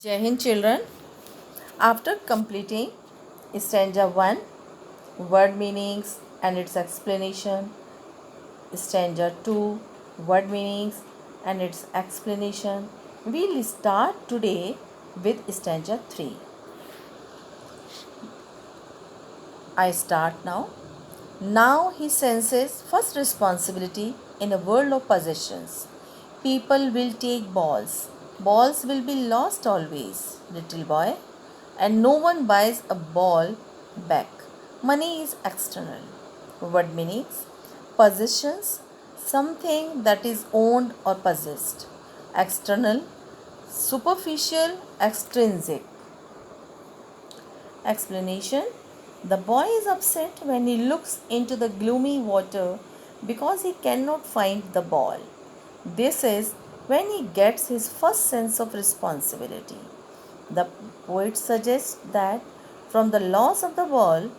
Jai Hind children. After completing stanza 1, word meanings and its explanation, stanza 2, word meanings and its explanation, we'll start today with stanza 3. I start now. Now he senses first responsibility in a world of possessions. People will take balls. Balls will be lost always, little boy. And no one buys a ball back. Money is external. Word meanings: possessions, something that is owned or possessed. External, superficial, extrinsic. Explanation: the boy is upset when he looks into the gloomy water because he cannot find the ball. This is when he gets his first sense of responsibility. The poet suggests that from the loss of the ball,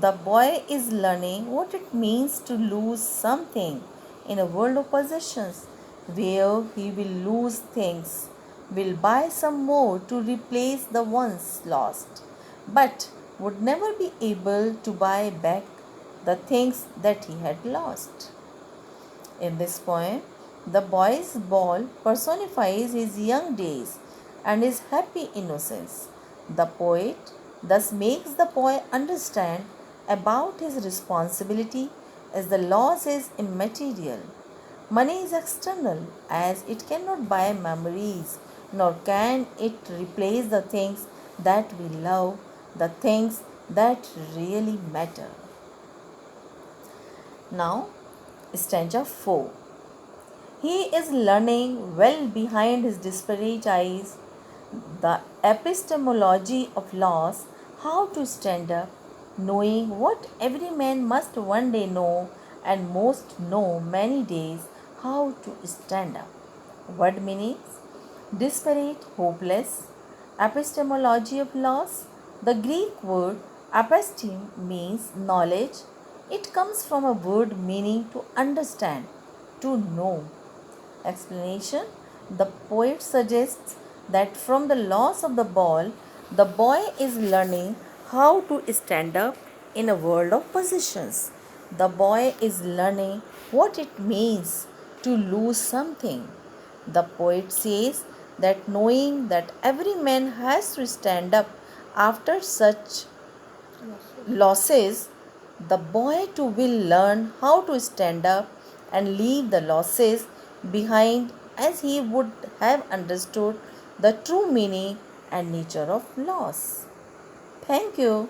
the boy is learning what it means to lose something in a world of possessions, where he will lose things, will buy some more to replace the ones lost, but would never be able to buy back the things that he had lost. In this poem, the boy's ball personifies his young days and his happy innocence. The poet thus makes the boy understand about his responsibility, as the loss is immaterial. Money is external, as it cannot buy memories, nor can it replace the things that we love, the things that really matter. Now, stanza 4. He is learning well behind his disparate eyes the epistemology of loss, how to stand up, knowing what every man must one day know and most know many days, how to stand up. Word meanings: disparate, hopeless. Epistemology of loss. The Greek word episteme means knowledge. It comes from a word meaning to understand, to know. Explanation: the poet suggests that from the loss of the ball, the boy is learning how to stand up in a world of possessions. The boy is learning what it means to lose something. The poet says that knowing that every man has to stand up after such losses, the boy too will learn how to stand up and leave the losses behind, as he would have understood the true meaning and nature of loss. Thank you.